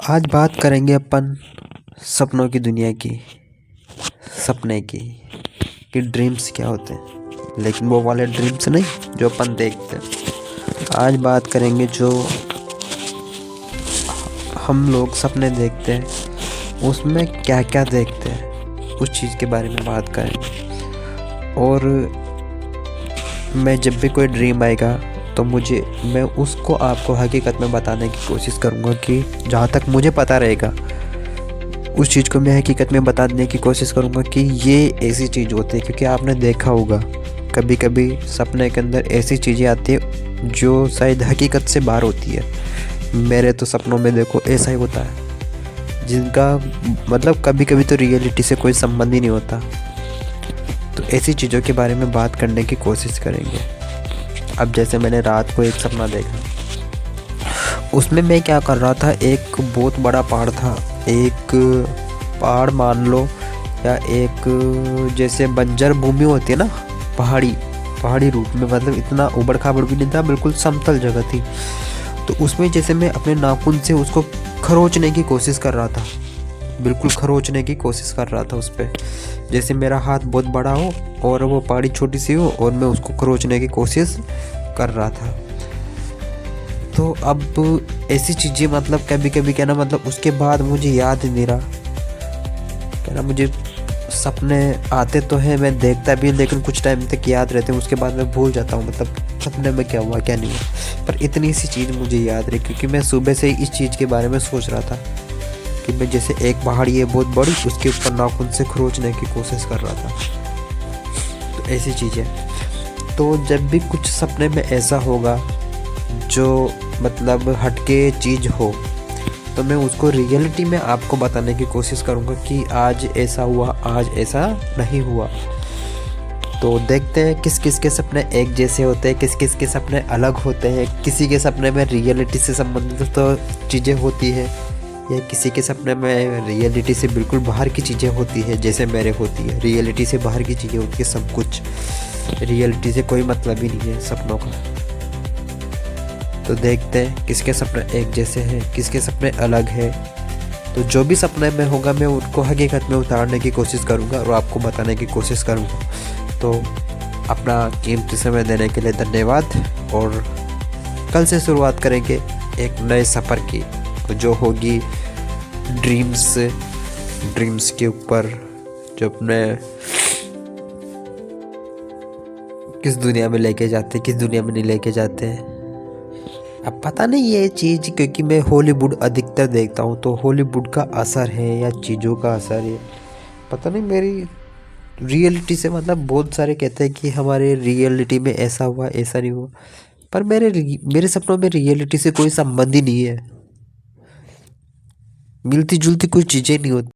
आज बात करेंगे अपन सपनों की दुनिया की। सपने की कि ड्रीम्स क्या होते हैं, लेकिन वो वाले ड्रीम्स नहीं जो अपन देखते हैं। आज बात करेंगे जो हम लोग सपने देखते हैं, उसमें क्या क्या देखते हैं, उस चीज़ के बारे में बात करेंगे। और मैं जब भी कोई ड्रीम आएगा तो मैं उसको आपको हकीकत में बताने की कोशिश करूँगा कि जहाँ तक मुझे पता रहेगा उस चीज़ को मैं हकीकत में बताने की कोशिश करूँगा कि ये ऐसी चीज़ होती है। क्योंकि आपने देखा होगा कभी कभी सपने के अंदर ऐसी चीज़ें आती है जो शायद हकीकत से बाहर होती है। मेरे तो सपनों में देखो ऐसा ही होता है, जिनका मतलब कभी कभी तो रियलिटी से कोई संबंध ही नहीं होता। तो ऐसी चीज़ों के बारे में बात करने की कोशिश करेंगे। अब जैसे मैंने रात को एक सपना देखा, उसमें मैं क्या कर रहा था, एक बहुत बड़ा पहाड़ था। एक पहाड़ मान लो, या एक जैसे बंजर भूमि होती है ना, पहाड़ी रूप में, मतलब इतना उबड़ खाबड़ भी नहीं था, बिल्कुल समतल जगह थी। तो उसमें जैसे मैं अपने नाखून से उसको खरोचने की कोशिश कर रहा था, बिल्कुल खरोचने की कोशिश कर रहा था उस पर। जैसे मेरा हाथ बहुत बड़ा हो और वो पहाड़ी छोटी सी हो और मैं उसको खरोचने की कोशिश कर रहा था। तो अब ऐसी चीज़ें मतलब कभी कभी क्या ना, मतलब उसके बाद मुझे याद नहीं रहा क्या ना, मुझे सपने आते तो हैं, मैं देखता भी, लेकिन कुछ टाइम तक याद रहते हैं, उसके बाद मैं भूल जाता हूँ मतलब सपने में क्या हुआ क्या नहीं हुआ। पर इतनी सी चीज़ मुझे याद रही क्योंकि मैं सुबह से ही इस चीज़ के बारे में सोच रहा था कि मैं जैसे एक पहाड़ी है बहुत बड़ी, उसके ऊपर नाखून से खरोचने की कोशिश कर रहा था। तो ऐसी चीज़ें, तो जब भी कुछ सपने में ऐसा होगा जो मतलब हटके चीज़ हो, तो मैं उसको रियलिटी में आपको बताने की कोशिश करूँगा कि आज ऐसा हुआ, आज ऐसा नहीं हुआ। तो देखते हैं किस किस के सपने एक जैसे होते हैं, किस किस के सपने अलग होते हैं। किसी के सपने में रियलिटी से संबंधित तो चीज़ें होती है, या किसी के सपने में रियलिटी से बिल्कुल बाहर की चीज़ें होती है, जैसे मेरे होती है। रियलिटी से बाहर की चीज़ें होती है सब कुछ, रियलिटी से कोई मतलब ही नहीं है सपनों का। तो देखते हैं किसके सपने एक जैसे हैं, किसके सपने अलग हैं। तो जो भी सपने में होगा मैं उनको हकीकत में उतारने की कोशिश करूँगा और आपको बताने की कोशिश करूँगा। तो अपना कीमती समय देने के लिए धन्यवाद, और कल से शुरुआत करेंगे एक नए सफ़र की, जो होगी ड्रीम्स के ऊपर, जो अपने किस दुनिया में लेके जाते, किस दुनिया में नहीं लेके जाते हैं। अब पता नहीं ये चीज़, क्योंकि मैं हॉलीवुड अधिकतर देखता हूँ, तो हॉलीवुड का असर है या चीज़ों का असर है, पता नहीं। मेरी रियलिटी से मतलब बहुत सारे कहते हैं कि हमारे रियलिटी में ऐसा हुआ ऐसा नहीं हुआ, पर मेरे सपनों में रियलिटी से कोई संबंध ही नहीं है। मिलती जुलती कोई चीज़ें नहीं होती।